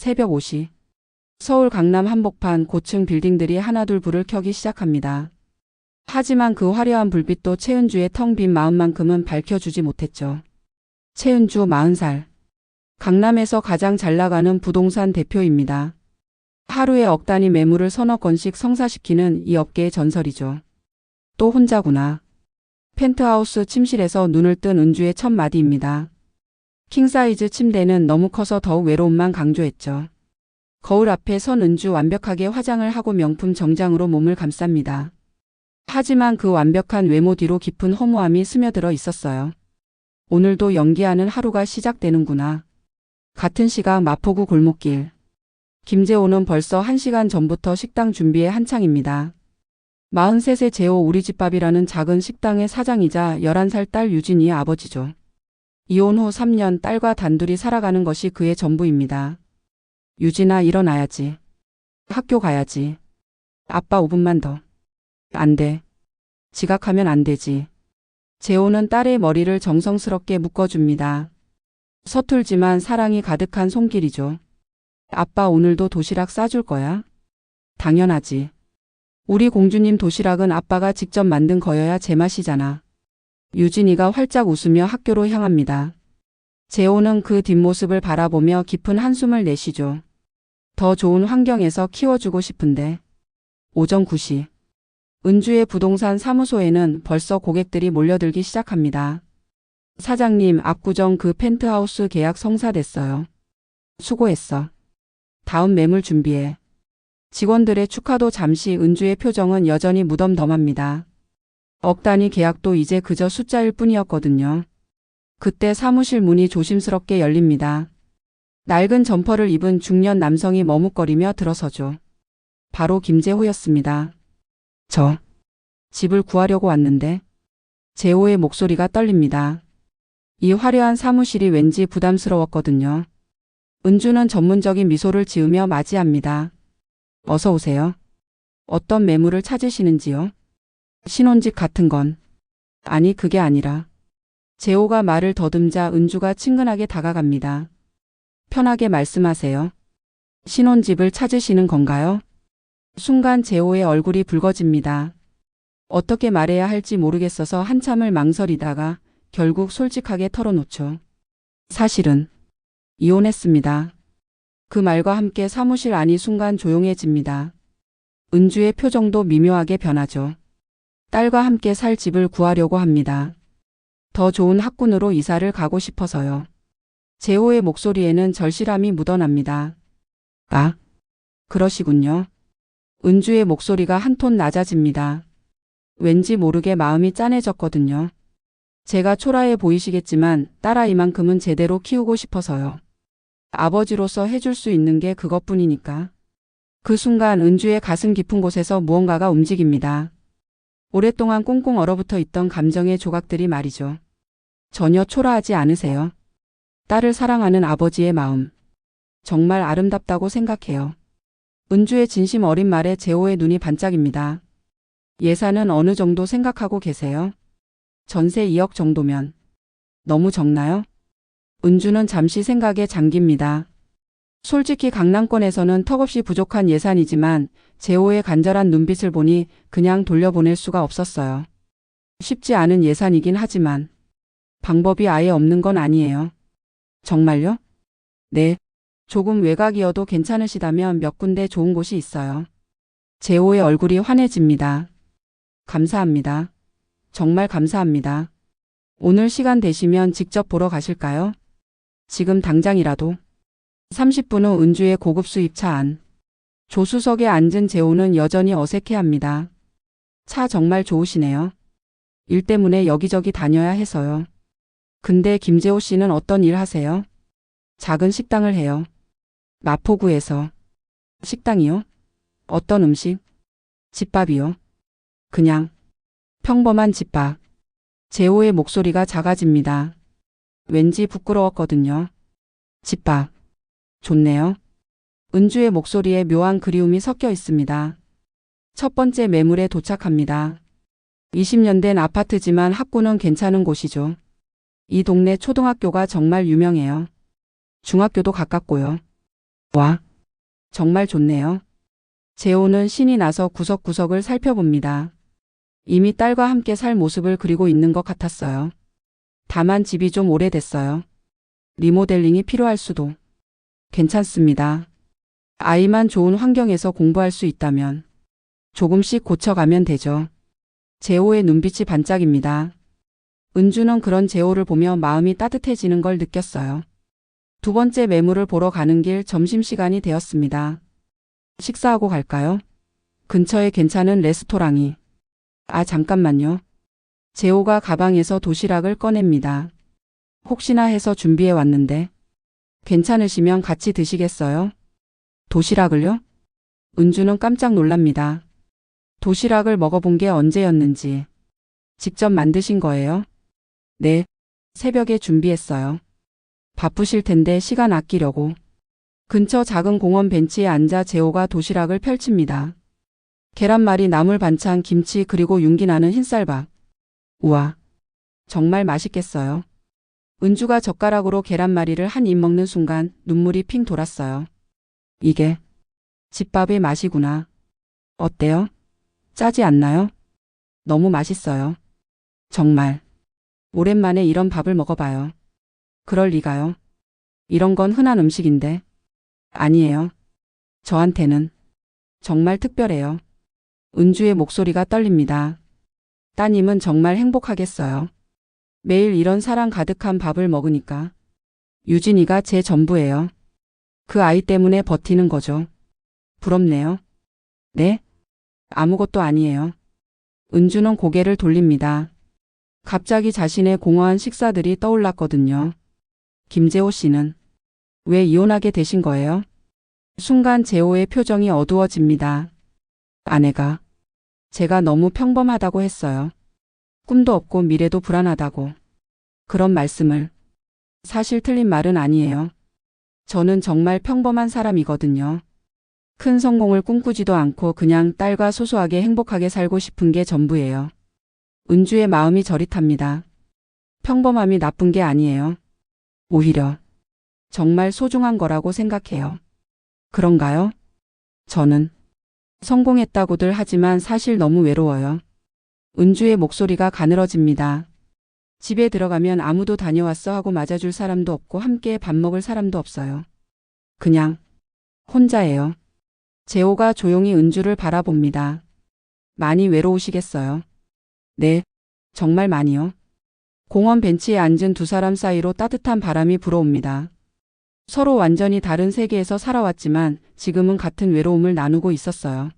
새벽 5시. 서울 강남 한복판 고층 빌딩들이 하나둘 불을 켜기 시작합니다. 하지만 그 화려한 불빛도 최은주의 텅 빈 마음만큼은 밝혀주지 못했죠. 최은주 40살. 강남에서 가장 잘 나가는 부동산 대표입니다. 하루에 억 단위 매물을 서너 건씩 성사시키는 이 업계의 전설이죠. 또 혼자구나. 펜트하우스 침실에서 눈을 뜬 은주의 첫 마디입니다. 킹사이즈 침대는 너무 커서 더욱 외로움만 강조했죠. 거울 앞에 선 은주 완벽하게 화장을 하고 명품 정장으로 몸을 감쌉니다. 하지만 그 완벽한 외모 뒤로 깊은 허무함이 스며들어 있었어요. 오늘도 연기하는 하루가 시작되는구나. 같은 시각 마포구 골목길. 김재호는 벌써 1시간 전부터 식당 준비에 한창입니다. 43세 재호 우리집밥이라는 작은 식당의 사장이자 11살 딸 유진이의 아버지죠. 이혼 후 3년 딸과 단둘이 살아가는 것이 그의 전부입니다. 유진아, 일어나야지. 학교 가야지. 아빠 5분만 더. 안 돼. 지각하면 안 되지. 재호는 딸의 머리를 정성스럽게 묶어줍니다. 서툴지만 사랑이 가득한 손길이죠. 아빠 오늘도 도시락 싸줄 거야? 당연하지. 우리 공주님 도시락은 아빠가 직접 만든 거여야 제맛이잖아. 유진이가 활짝 웃으며 학교로 향합니다. 재호는 그 뒷모습을 바라보며 깊은 한숨을 내쉬죠. 더 좋은 환경에서 키워주고 싶은데. 오전 9시. 은주의 부동산 사무소에는 벌써 고객들이 몰려들기 시작합니다. 사장님, 압구정 그 펜트하우스 계약 성사됐어요. 수고했어. 다음 매물 준비해. 직원들의 축하도 잠시. 은주의 표정은 여전히 무덤덤합니다. 억 단위 계약도 이제 그저 숫자일 뿐이었거든요. 그때 사무실 문이 조심스럽게 열립니다. 낡은 점퍼를 입은 중년 남성이 머뭇거리며 들어서죠. 바로 김재호였습니다. 저 집을 구하려고 왔는데. 재호의 목소리가 떨립니다. 이 화려한 사무실이 왠지 부담스러웠거든요. 은주는 전문적인 미소를 지으며 맞이합니다. 어서 오세요. 어떤 매물을 찾으시는지요? 신혼집 같은 건. 아니, 그게 아니라. 재호가 말을 더듬자 은주가 친근하게 다가갑니다. 편하게 말씀하세요. 신혼집을 찾으시는 건가요? 순간 재호의 얼굴이 붉어집니다. 어떻게 말해야 할지 모르겠어서 한참을 망설이다가 결국 솔직하게 털어놓죠. 사실은 이혼했습니다. 그 말과 함께 사무실 안이 순간 조용해집니다. 은주의 표정도 미묘하게 변하죠. 딸과 함께 살 집을 구하려고 합니다. 더 좋은 학군으로 이사를 가고 싶어서요. 재호의 목소리에는 절실함이 묻어납니다. 아, 그러시군요. 은주의 목소리가 한 톤 낮아집니다. 왠지 모르게 마음이 짠해졌거든요. 제가 초라해 보이시겠지만 딸아이만큼은 제대로 키우고 싶어서요. 아버지로서 해줄 수 있는 게 그것뿐이니까. 그 순간 은주의 가슴 깊은 곳에서 무언가가 움직입니다. 오랫동안 꽁꽁 얼어붙어 있던 감정의 조각들이 말이죠. 전혀 초라하지 않으세요. 딸을 사랑하는 아버지의 마음. 정말 아름답다고 생각해요. 은주의 진심 어린 말에 재호의 눈이 반짝입니다. 예산은 어느 정도 생각하고 계세요? 전세 2억 정도면. 너무 적나요? 은주는 잠시 생각에 잠깁니다. 솔직히 강남권에서는 턱없이 부족한 예산이지만 재호의 간절한 눈빛을 보니 그냥 돌려보낼 수가 없었어요. 쉽지 않은 예산이긴 하지만 방법이 아예 없는 건 아니에요. 정말요? 네. 조금 외곽이어도 괜찮으시다면 몇 군데 좋은 곳이 있어요. 재호의 얼굴이 환해집니다. 감사합니다. 정말 감사합니다. 오늘 시간 되시면 직접 보러 가실까요? 지금 당장이라도. 30분 후 은주의 고급 수입차 안. 조수석에 앉은 재호는 여전히 어색해합니다. 차 정말 좋으시네요. 일 때문에 여기저기 다녀야 해서요. 근데 김재호 씨는 어떤 일 하세요? 작은 식당을 해요. 마포구에서. 식당이요? 어떤 음식? 집밥이요. 그냥 평범한 집밥. 재호의 목소리가 작아집니다. 왠지 부끄러웠거든요. 집밥. 좋네요. 은주의 목소리에 묘한 그리움이 섞여 있습니다. 첫 번째 매물에 도착합니다. 20년 된 아파트지만 학구는 괜찮은 곳이죠. 이 동네 초등학교가 정말 유명해요. 중학교도 가깝고요. 와, 정말 좋네요. 재호는 신이 나서 구석구석을 살펴봅니다. 이미 딸과 함께 살 모습을 그리고 있는 것 같았어요. 다만 집이 좀 오래됐어요. 리모델링이 필요할 수도. 괜찮습니다. 아이만 좋은 환경에서 공부할 수 있다면 조금씩 고쳐가면 되죠. 재호의 눈빛이 반짝입니다. 은주는 그런 재호를 보며 마음이 따뜻해지는 걸 느꼈어요. 두 번째 매물을 보러 가는 길 점심시간이 되었습니다. 식사하고 갈까요? 근처에 괜찮은 레스토랑이. 아, 잠깐만요. 재호가 가방에서 도시락을 꺼냅니다. 혹시나 해서 준비해 왔는데. 괜찮으시면 같이 드시겠어요? 도시락을요? 은주는 깜짝 놀랍니다. 도시락을 먹어본 게 언제였는지. 직접 만드신 거예요? 네, 새벽에 준비했어요. 바쁘실 텐데 시간 아끼려고. 근처 작은 공원 벤치에 앉아 재호가 도시락을 펼칩니다. 계란말이, 나물 반찬, 김치, 그리고 윤기 나는 흰쌀밥. 우와, 정말 맛있겠어요. 은주가 젓가락으로 계란말이를 한 입 먹는 순간 눈물이 핑 돌았어요. 이게 집밥의 맛이구나. 어때요? 짜지 않나요? 너무 맛있어요. 정말. 오랜만에 이런 밥을 먹어봐요. 그럴 리가요. 이런 건 흔한 음식인데. 아니에요. 저한테는 정말 특별해요. 은주의 목소리가 떨립니다. 따님은 정말 행복하겠어요. 매일 이런 사랑 가득한 밥을 먹으니까. 유진이가 제 전부예요. 그 아이 때문에 버티는 거죠. 부럽네요. 네? 아무것도 아니에요. 은주는 고개를 돌립니다. 갑자기 자신의 공허한 식사들이 떠올랐거든요. 김재호 씨는 왜 이혼하게 되신 거예요? 순간 재호의 표정이 어두워집니다. 아내가 제가 너무 평범하다고 했어요. 꿈도 없고 미래도 불안하다고. 그런 말씀을. 사실 틀린 말은 아니에요. 저는 정말 평범한 사람이거든요. 큰 성공을 꿈꾸지도 않고 그냥 딸과 소소하게 행복하게 살고 싶은 게 전부예요. 은주의 마음이 저릿합니다. 평범함이 나쁜 게 아니에요. 오히려 정말 소중한 거라고 생각해요. 그런가요? 저는 성공했다고들 하지만 사실 너무 외로워요. 은주의 목소리가 가늘어집니다. 집에 들어가면 아무도 다녀왔어 하고 맞아줄 사람도 없고 함께 밥 먹을 사람도 없어요. 그냥 혼자예요. 재호가 조용히 은주를 바라봅니다. 많이 외로우시겠어요? 네, 정말 많이요. 공원 벤치에 앉은 두 사람 사이로 따뜻한 바람이 불어옵니다. 서로 완전히 다른 세계에서 살아왔지만 지금은 같은 외로움을 나누고 있었어요.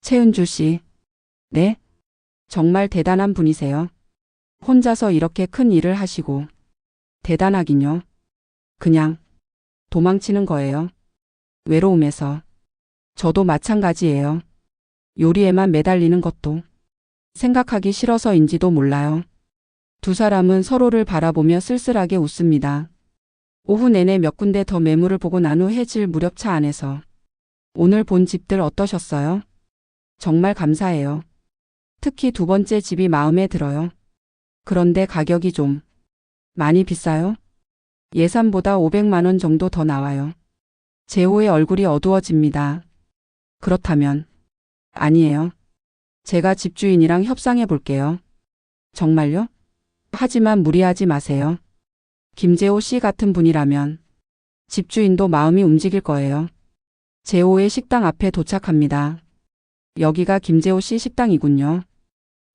최은주 씨. 네? 정말 대단한 분이세요. 혼자서 이렇게 큰 일을 하시고. 대단하긴요. 그냥 도망치는 거예요. 외로움에서. 저도 마찬가지예요. 요리에만 매달리는 것도 생각하기 싫어서인지도 몰라요. 두 사람은 서로를 바라보며 쓸쓸하게 웃습니다. 오후 내내 몇 군데 더 매물을 보고 난 후 해질 무렵 차 안에서 오늘 본 집들 어떠셨어요? 정말 감사해요. 특히 두 번째 집이 마음에 들어요. 그런데 가격이 좀 많이 비싸요? 예산보다 500만 원 정도 더 나와요. 재호의 얼굴이 어두워집니다. 그렇다면 아니에요. 제가 집주인이랑 협상해 볼게요. 정말요? 하지만 무리하지 마세요. 김재호 씨 같은 분이라면 집주인도 마음이 움직일 거예요. 재호의 식당 앞에 도착합니다. 여기가 김재호 씨 식당이군요.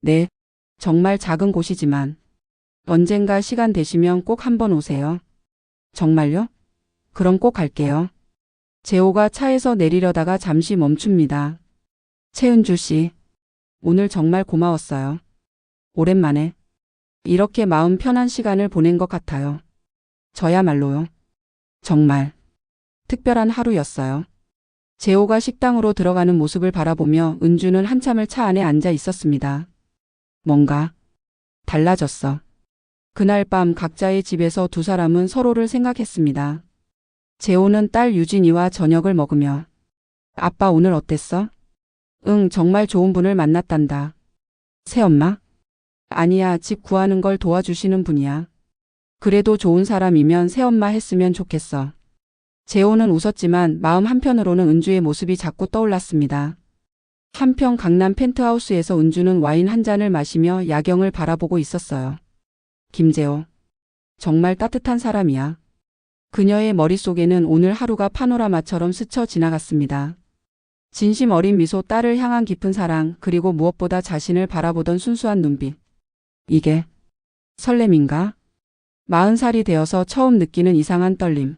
네, 정말 작은 곳이지만 언젠가 시간 되시면 꼭 한번 오세요. 정말요? 그럼 꼭 갈게요. 재호가 차에서 내리려다가 잠시 멈춥니다. 최은주 씨, 오늘 정말 고마웠어요. 오랜만에 이렇게 마음 편한 시간을 보낸 것 같아요. 저야말로요. 정말 특별한 하루였어요. 재호가 식당으로 들어가는 모습을 바라보며 은주는 한참을 차 안에 앉아 있었습니다. 뭔가 달라졌어. 그날 밤 각자의 집에서 두 사람은 서로를 생각했습니다. 재호는 딸 유진이와 저녁을 먹으며 아빠 오늘 어땠어? 응, 정말 좋은 분을 만났단다. 새엄마? 아니야, 집 구하는 걸 도와주시는 분이야. 그래도 좋은 사람이면 새엄마 했으면 좋겠어. 재호는 웃었지만 마음 한편으로는 은주의 모습이 자꾸 떠올랐습니다. 한편 강남 펜트하우스에서 은주는 와인 한 잔을 마시며 야경을 바라보고 있었어요. 김재호. 정말 따뜻한 사람이야. 그녀의 머릿속에는 오늘 하루가 파노라마처럼 스쳐 지나갔습니다. 진심 어린 미소, 딸을 향한 깊은 사랑, 그리고 무엇보다 자신을 바라보던 순수한 눈빛. 이게 설렘인가? 40살이 되어서 처음 느끼는 이상한 떨림.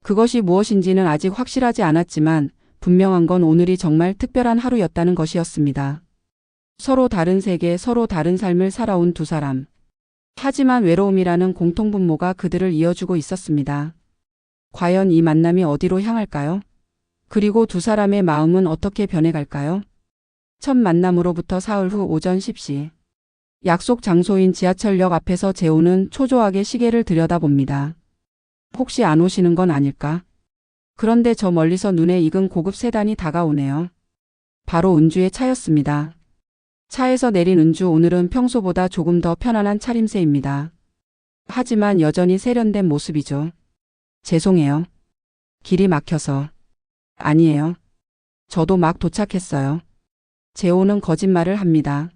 그것이 무엇인지는 아직 확실하지 않았지만 분명한 건 오늘이 정말 특별한 하루였다는 것이었습니다. 서로 다른 세계, 서로 다른 삶을 살아온 두 사람. 하지만 외로움이라는 공통분모가 그들을 이어주고 있었습니다. 과연 이 만남이 어디로 향할까요? 그리고 두 사람의 마음은 어떻게 변해갈까요? 첫 만남으로부터 사흘 후 오전 10시. 약속 장소인 지하철역 앞에서 재호는 초조하게 시계를 들여다봅니다. 혹시 안 오시는 건 아닐까? 그런데 저 멀리서 눈에 익은 고급 세단이 다가오네요. 바로 은주의 차였습니다. 차에서 내린 은주, 오늘은 평소보다 조금 더 편안한 차림새입니다. 하지만 여전히 세련된 모습이죠. 죄송해요. 길이 막혀서. 아니에요. 저도 막 도착했어요. 재호는 거짓말을 합니다.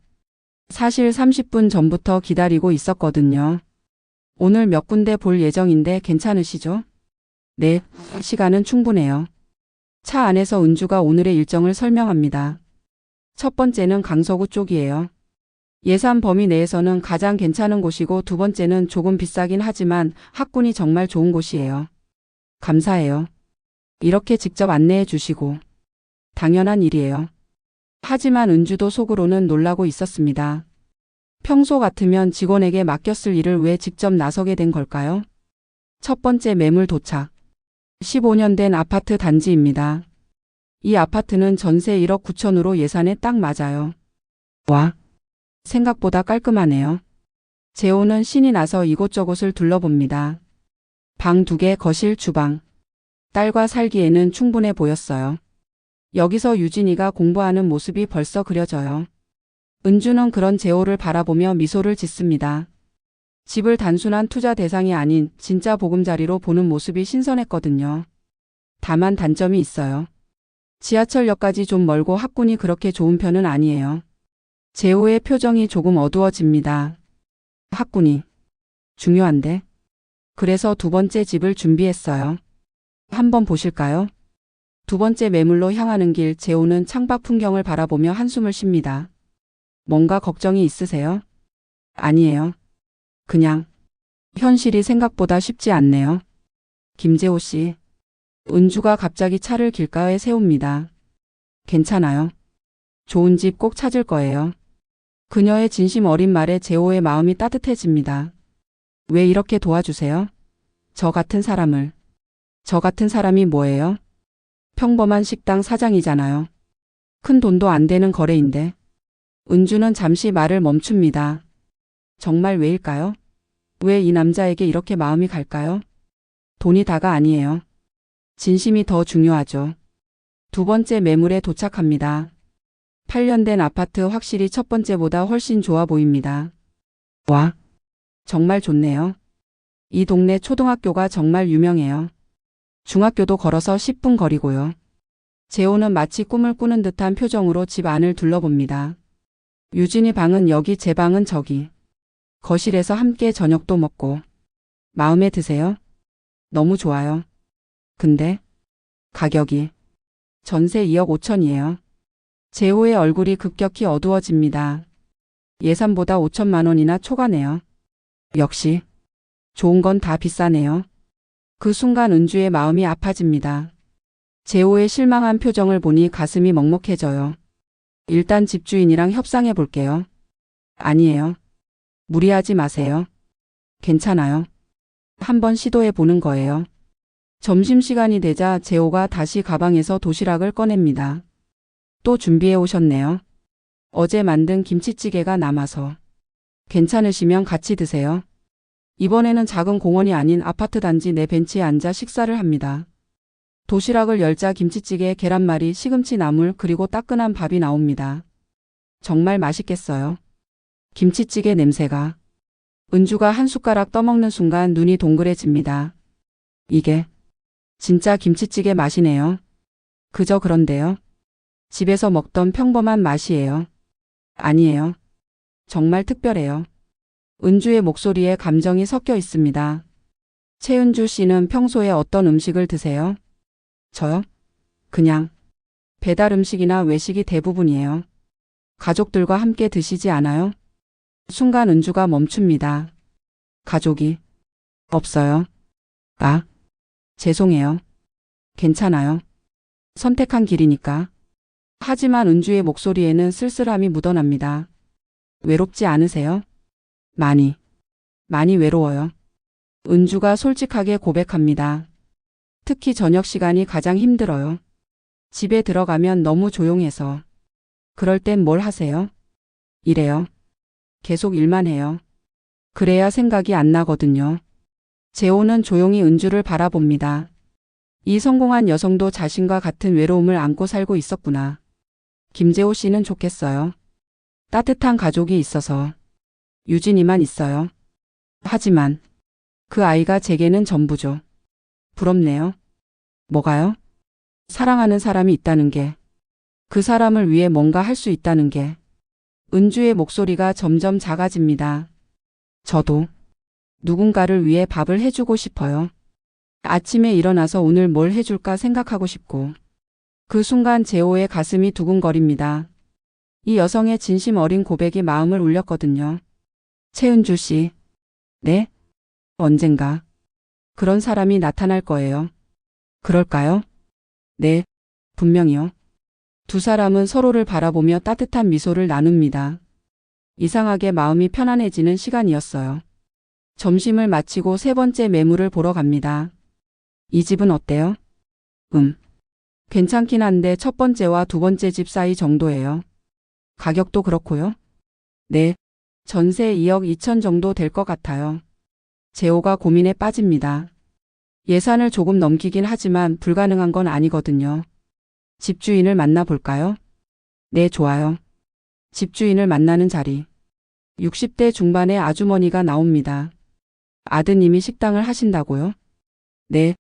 사실 30분 전부터 기다리고 있었거든요. 오늘 몇 군데 볼 예정인데 괜찮으시죠? 네, 시간은 충분해요. 차 안에서 은주가 오늘의 일정을 설명합니다. 첫 번째는 강서구 쪽이에요. 예산 범위 내에서는 가장 괜찮은 곳이고, 두 번째는 조금 비싸긴 하지만 학군이 정말 좋은 곳이에요. 감사해요. 이렇게 직접 안내해 주시고. 당연한 일이에요. 하지만 은주도 속으로는 놀라고 있었습니다. 평소 같으면 직원에게 맡겼을 일을 왜 직접 나서게 된 걸까요? 첫 번째 매물 도착. 15년 된 아파트 단지입니다. 이 아파트는 전세 1억 9천으로 예산에 딱 맞아요. 와, 생각보다 깔끔하네요. 재호는 신이 나서 이곳저곳을 둘러봅니다. 방 2개, 거실, 주방. 딸과 살기에는 충분해 보였어요. 여기서 유진이가 공부하는 모습이 벌써 그려져요. 은주는 그런 재호를 바라보며 미소를 짓습니다. 집을 단순한 투자 대상이 아닌 진짜 보금자리로 보는 모습이 신선했거든요. 다만 단점이 있어요. 지하철역까지 좀 멀고 학군이 그렇게 좋은 편은 아니에요. 재호의 표정이 조금 어두워집니다. 학군이 중요한데. 그래서 두 번째 집을 준비했어요. 한번 보실까요? 두 번째 매물로 향하는 길, 재호는 창밖 풍경을 바라보며 한숨을 쉽니다. 뭔가 걱정이 있으세요? 아니에요. 그냥 현실이 생각보다 쉽지 않네요. 김재호 씨. 은주가 갑자기 차를 길가에 세웁니다. 괜찮아요. 좋은 집 꼭 찾을 거예요. 그녀의 진심 어린 말에 재호의 마음이 따뜻해집니다. 왜 이렇게 도와주세요? 저 같은 사람을. 저 같은 사람이 뭐예요? 평범한 식당 사장이잖아요. 큰 돈도 안 되는 거래인데. 은주는 잠시 말을 멈춥니다. 정말 왜일까요? 왜 이 남자에게 이렇게 마음이 갈까요? 돈이 다가 아니에요. 진심이 더 중요하죠. 두 번째 매물에 도착합니다. 8년 된 아파트, 확실히 첫 번째보다 훨씬 좋아 보입니다. 와, 정말 좋네요. 이 동네 초등학교가 정말 유명해요. 중학교도 걸어서 10분 거리고요. 재호는 마치 꿈을 꾸는 듯한 표정으로 집 안을 둘러봅니다. 유진이 방은 여기, 제 방은 저기. 거실에서 함께 저녁도 먹고. 마음에 드세요? 너무 좋아요. 근데 가격이 전세 2억 5천이에요. 재호의 얼굴이 급격히 어두워집니다. 예산보다 5천만 원이나 초과네요. 역시 좋은 건 다 비싸네요. 그 순간 은주의 마음이 아파집니다. 재호의 실망한 표정을 보니 가슴이 먹먹해져요. 일단 집주인이랑 협상해 볼게요. 아니에요. 무리하지 마세요. 괜찮아요. 한번 시도해 보는 거예요. 점심시간이 되자 재호가 다시 가방에서 도시락을 꺼냅니다. 또 준비해 오셨네요. 어제 만든 김치찌개가 남아서. 괜찮으시면 같이 드세요. 이번에는 작은 공원이 아닌 아파트 단지 내 벤치에 앉아 식사를 합니다. 도시락을 열자 김치찌개에 계란말이, 시금치 나물, 그리고 따끈한 밥이 나옵니다. 정말 맛있겠어요. 김치찌개 냄새가. 은주가 한 숟가락 떠먹는 순간 눈이 동그래집니다. 이게 진짜 김치찌개 맛이네요. 그저 그런데요. 집에서 먹던 평범한 맛이에요. 아니에요. 정말 특별해요. 은주의 목소리에 감정이 섞여 있습니다. 최은주 씨는 평소에 어떤 음식을 드세요? 저요? 그냥 배달 음식이나 외식이 대부분이에요. 가족들과 함께 드시지 않아요? 순간 은주가 멈춥니다. 가족이 없어요. 아, 죄송해요. 괜찮아요. 선택한 길이니까. 하지만 은주의 목소리에는 쓸쓸함이 묻어납니다. 외롭지 않으세요? 많이 외로워요. 은주가 솔직하게 고백합니다. 특히 저녁 시간이 가장 힘들어요. 집에 들어가면 너무 조용해서. 그럴 땐 뭘 하세요? 일해요. 계속 일만 해요. 그래야 생각이 안 나거든요. 재호는 조용히 은주를 바라봅니다. 이 성공한 여성도 자신과 같은 외로움을 안고 살고 있었구나. 김재호 씨는 좋겠어요. 따뜻한 가족이 있어서. 유진이만 있어요. 하지만 그 아이가 제게는 전부죠. 부럽네요. 뭐가요? 사랑하는 사람이 있다는 게. 그 사람을 위해 뭔가 할 수 있다는 게. 은주의 목소리가 점점 작아집니다. 저도 누군가를 위해 밥을 해주고 싶어요. 아침에 일어나서 오늘 뭘 해줄까 생각하고 싶고. 그 순간 재호의 가슴이 두근거립니다. 이 여성의 진심 어린 고백이 마음을 울렸거든요. 최은주 씨. 네? 언젠가 그런 사람이 나타날 거예요. 그럴까요? 네, 분명히요. 두 사람은 서로를 바라보며 따뜻한 미소를 나눕니다. 이상하게 마음이 편안해지는 시간이었어요. 점심을 마치고 세 번째 매물을 보러 갑니다. 이 집은 어때요? 괜찮긴 한데 첫 번째와 두 번째 집 사이 정도예요. 가격도 그렇고요. 네, 전세 2억 2천 정도 될 것 같아요. 재호가 고민에 빠집니다. 예산을 조금 넘기긴 하지만 불가능한 건 아니거든요. 집주인을 만나볼까요? 네, 좋아요. 집주인을 만나는 자리. 60대 중반의 아주머니가 나옵니다. 아드님이 식당을 하신다고요? 네,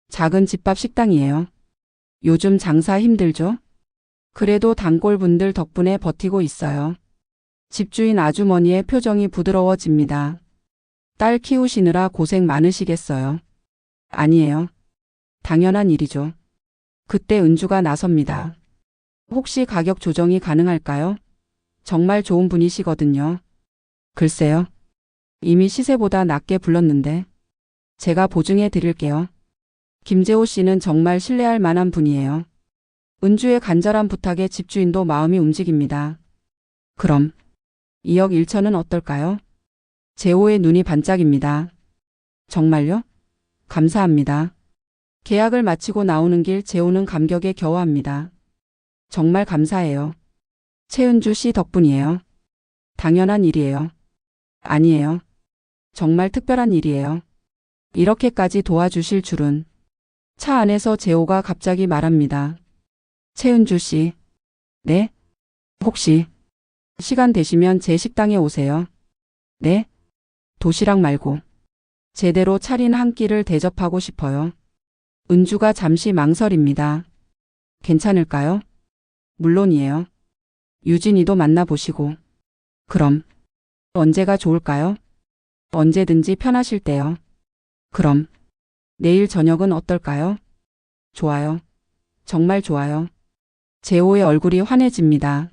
작은 집밥 식당이에요. 요즘 장사 힘들죠? 그래도 단골분들 덕분에 버티고 있어요. 집주인 아주머니의 표정이 부드러워집니다. 딸 키우시느라 고생 많으시겠어요. 아니에요. 당연한 일이죠. 그때 은주가 나섭니다. 혹시 가격 조정이 가능할까요? 정말 좋은 분이시거든요. 글쎄요. 이미 시세보다 낮게 불렀는데. 제가 보증해 드릴게요. 김재호 씨는 정말 신뢰할 만한 분이에요. 은주의 간절한 부탁에 집주인도 마음이 움직입니다. 그럼 2억 1천은 어떨까요? 재호의 눈이 반짝입니다. 정말요? 감사합니다. 계약을 마치고 나오는 길 재호는 감격에 겨워합니다. 정말 감사해요. 최은주 씨 덕분이에요. 당연한 일이에요. 아니에요. 정말 특별한 일이에요. 이렇게까지 도와주실 줄은. 차 안에서 재호가 갑자기 말합니다. 최은주 씨. 네? 혹시 시간 되시면 제 식당에 오세요. 네? 도시락 말고 제대로 차린 한 끼를 대접하고 싶어요. 은주가 잠시 망설입니다. 괜찮을까요? 물론이에요. 유진이도 만나보시고. 그럼 언제가 좋을까요? 언제든지 편하실 때요. 그럼 내일 저녁은 어떨까요? 좋아요. 정말 좋아요. 재호의 얼굴이 환해집니다.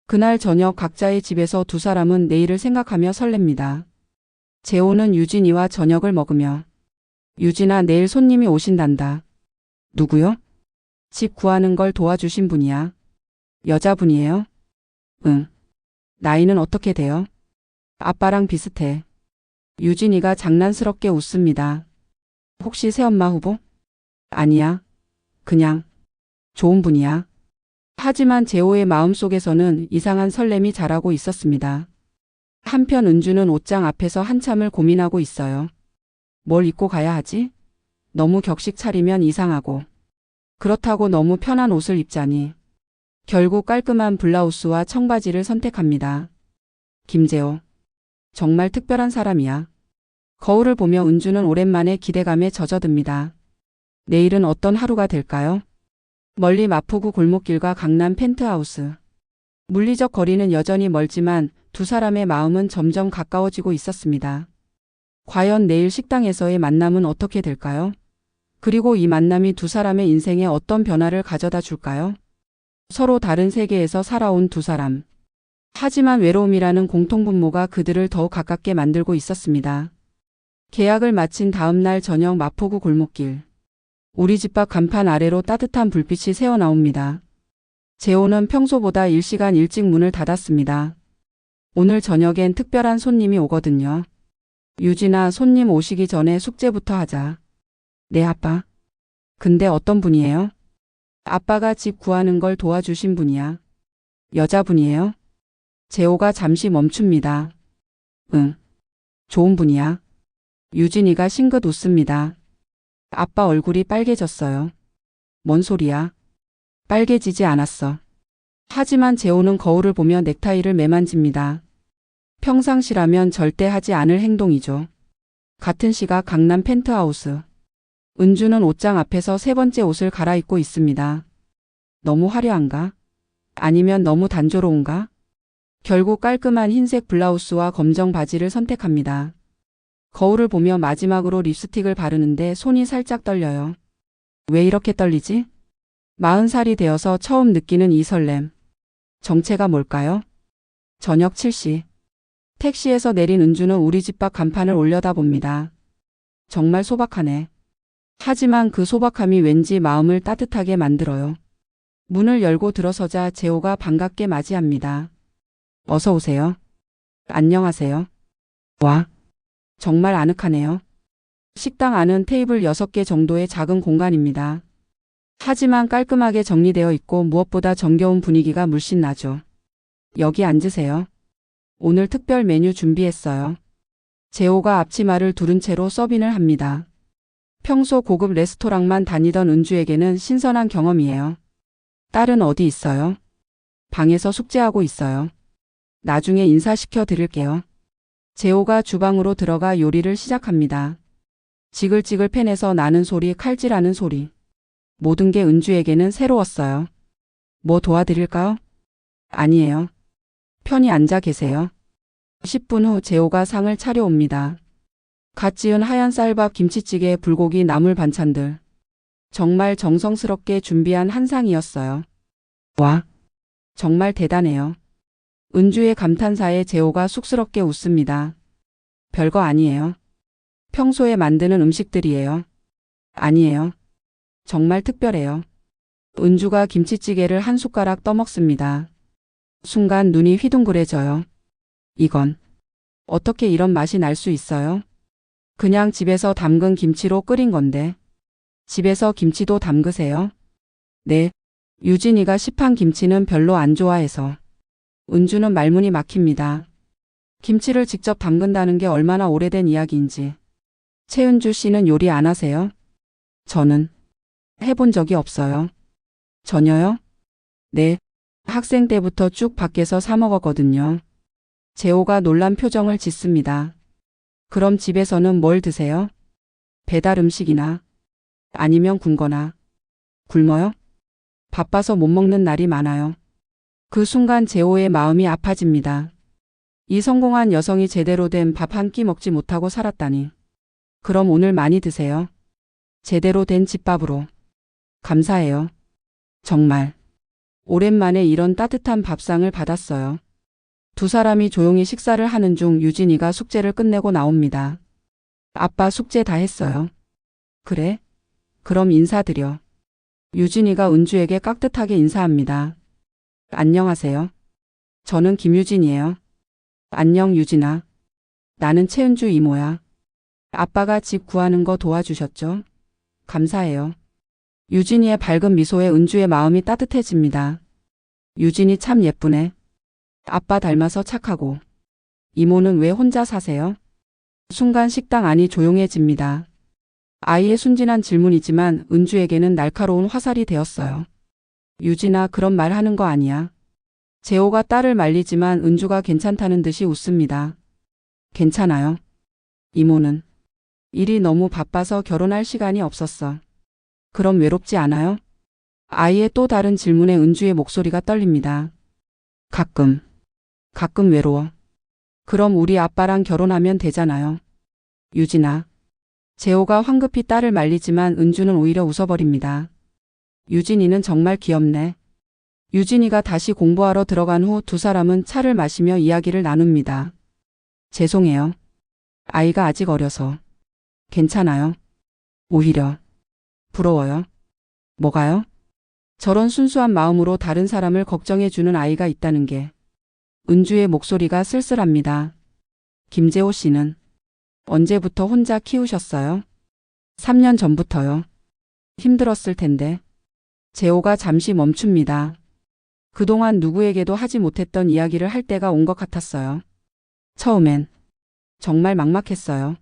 그날 저녁 각자의 집에서 두 사람은 내일을 생각하며 설렙니다. 재호는 유진이와 저녁을 먹으며 유진아 내일 손님이 오신단다. 누구요? 집 구하는 걸 도와주신 분이야. 여자분이에요? 응. 나이는 어떻게 돼요? 아빠랑 비슷해. 유진이가 장난스럽게 웃습니다. 혹시 새엄마 후보? 아니야. 그냥 좋은 분이야. 하지만 재호의 마음속에서는 이상한 설렘이 자라고 있었습니다. 한편 은주는 옷장 앞에서 한참을 고민하고 있어요. 뭘 입고 가야 하지? 너무 격식 차리면 이상하고. 그렇다고 너무 편한 옷을 입자니. 결국 깔끔한 블라우스와 청바지를 선택합니다. 김재호. 정말 특별한 사람이야. 거울을 보며 은주는 오랜만에 기대감에 젖어듭니다. 내일은 어떤 하루가 될까요? 멀리 마포구 골목길과 강남 펜트하우스. 물리적 거리는 여전히 멀지만 두 사람의 마음은 점점 가까워지고 있었습니다. 과연 내일 식당에서의 만남은 어떻게 될까요? 그리고 이 만남이 두 사람의 인생에 어떤 변화를 가져다 줄까요? 서로 다른 세계에서 살아온 두 사람. 하지만 외로움이라는 공통분모가 그들을 더욱 가깝게 만들고 있었습니다. 계약을 마친 다음 날 저녁 마포구 골목길. 우리 집 밖 간판 아래로 따뜻한 불빛이 새어나옵니다. 재호는 평소보다 1시간 일찍 문을 닫았습니다. 오늘 저녁엔 특별한 손님이 오거든요. 유진아, 손님 오시기 전에 숙제부터 하자. 네, 아빠. 근데 어떤 분이에요? 아빠가 집 구하는 걸 도와주신 분이야. 여자분이에요? 재호가 잠시 멈춥니다. 응. 좋은 분이야. 유진이가 싱긋 웃습니다. 아빠 얼굴이 빨개졌어요. 뭔 소리야? 빨개지지 않았어. 하지만 재호는 거울을 보며 넥타이를 매만집니다. 평상시라면 절대 하지 않을 행동이죠. 같은 시각 강남 펜트하우스. 은주는 옷장 앞에서 세 번째 옷을 갈아입고 있습니다. 너무 화려한가? 아니면 너무 단조로운가? 결국 깔끔한 흰색 블라우스와 검정 바지를 선택합니다. 거울을 보며 마지막으로 립스틱을 바르는데 손이 살짝 떨려요. 왜 이렇게 떨리지? 40살이 되어서 처음 느끼는 이 설렘. 정체가 뭘까요? 저녁 7시. 택시에서 내린 은주는 우리 집 밖 간판을 올려다봅니다. 정말 소박하네. 하지만 그 소박함이 왠지 마음을 따뜻하게 만들어요. 문을 열고 들어서자 재호가 반갑게 맞이합니다. 어서 오세요. 안녕하세요. 와, 정말 아늑하네요. 식당 안은 테이블 6개 정도의 작은 공간입니다. 하지만 깔끔하게 정리되어 있고 무엇보다 정겨운 분위기가 물씬 나죠. 여기 앉으세요. 오늘 특별 메뉴 준비했어요. 재호가 앞치마를 두른 채로 서빙을 합니다. 평소 고급 레스토랑만 다니던 은주에게는 신선한 경험이에요. 딸은 어디 있어요? 방에서 숙제하고 있어요. 나중에 인사시켜 드릴게요. 재호가 주방으로 들어가 요리를 시작합니다. 지글지글 팬에서 나는 소리, 칼질하는 소리. 모든 게 은주에게는 새로웠어요. 뭐 도와드릴까요? 아니에요. 편히 앉아 계세요. 10분 후 재호가 상을 차려옵니다. 갓 지은 하얀 쌀밥, 김치찌개, 불고기, 나물 반찬들. 정말 정성스럽게 준비한 한 상이었어요. 와, 정말 대단해요. 은주의 감탄사에 재호가 쑥스럽게 웃습니다. 별거 아니에요. 평소에 만드는 음식들이에요. 아니에요. 정말 특별해요. 은주가 김치찌개를 한 숟가락 떠먹습니다. 순간 눈이 휘둥그레져요. 이건 어떻게 이런 맛이 날 수 있어요? 그냥 집에서 담근 김치로 끓인 건데. 집에서 김치도 담그세요? 네. 유진이가 시판 김치는 별로 안 좋아해서. 은주는 말문이 막힙니다. 김치를 직접 담근다는 게 얼마나 오래된 이야기인지. 최은주 씨는 요리 안 하세요? 저는 해본 적이 없어요. 전혀요? 네. 학생 때부터 쭉 밖에서 사 먹었거든요. 재호가 놀란 표정을 짓습니다. 그럼 집에서는 뭘 드세요? 배달 음식이나 아니면 굶거나. 굶어요? 바빠서 못 먹는 날이 많아요. 그 순간 재호의 마음이 아파집니다. 이 성공한 여성이 제대로 된 밥 한 끼 먹지 못하고 살았다니. 그럼 오늘 많이 드세요. 제대로 된 집밥으로. 감사해요. 정말. 오랜만에 이런 따뜻한 밥상을 받았어요. 두 사람이 조용히 식사를 하는 중 유진이가 숙제를 끝내고 나옵니다. 아빠 숙제 다 했어요. 그래? 그럼 인사드려. 유진이가 은주에게 깍듯하게 인사합니다. 안녕하세요. 저는 김유진이에요. 안녕 유진아. 나는 최은주 이모야. 아빠가 집 구하는 거 도와주셨죠? 감사해요. 유진이의 밝은 미소에 은주의 마음이 따뜻해집니다. 유진이 참 예쁘네. 아빠 닮아서 착하고. 이모는 왜 혼자 사세요? 순간 식당 안이 조용해집니다. 아이의 순진한 질문이지만 은주에게는 날카로운 화살이 되었어요. 유진아, 그런 말 하는 거 아니야. 재호가 딸을 말리지만 은주가 괜찮다는 듯이 웃습니다. 괜찮아요. 이모는 일이 너무 바빠서 결혼할 시간이 없었어. 그럼 외롭지 않아요? 아이의 또 다른 질문에 은주의 목소리가 떨립니다. 가끔 외로워. 그럼 우리 아빠랑 결혼하면 되잖아요. 유진아. 재호가 황급히 딸을 말리지만 은주는 오히려 웃어버립니다. 유진이는 정말 귀엽네. 유진이가 다시 공부하러 들어간 후 두 사람은 차를 마시며 이야기를 나눕니다. 죄송해요. 아이가 아직 어려서. 괜찮아요. 오히려 부러워요. 뭐가요? 저런 순수한 마음으로 다른 사람을 걱정해주는 아이가 있다는 게. 은주의 목소리가 쓸쓸합니다. 김재호 씨는 언제부터 혼자 키우셨어요? 3년 전부터요. 힘들었을 텐데. 재호가 잠시 멈춥니다. 그동안 누구에게도 하지 못했던 이야기를 할 때가 온 것 같았어요. 처음엔 정말 막막했어요.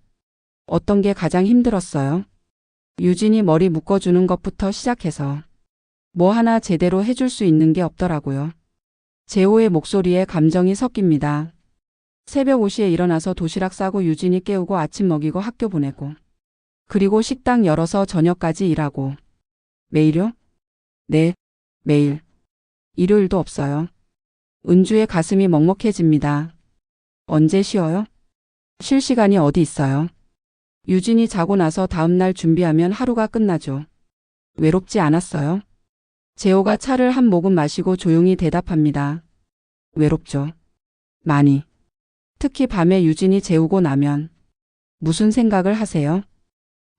어떤 게 가장 힘들었어요? 유진이 머리 묶어주는 것부터 시작해서 뭐 하나 제대로 해줄 수 있는 게 없더라고요. 재호의 목소리에 감정이 섞입니다. 새벽 5시에 일어나서 도시락 싸고 유진이 깨우고 아침 먹이고 학교 보내고 그리고 식당 열어서 저녁까지 일하고. 매일요? 네, 매일. 일요일도 없어요. 은주의 가슴이 먹먹해집니다. 언제 쉬어요? 쉴 시간이 어디 있어요? 유진이 자고 나서 다음날 준비하면 하루가 끝나죠. 외롭지 않았어요? 재호가 차를 한 모금 마시고 조용히 대답합니다. 외롭죠. 많이. 특히 밤에 유진이 재우고 나면. 무슨 생각을 하세요?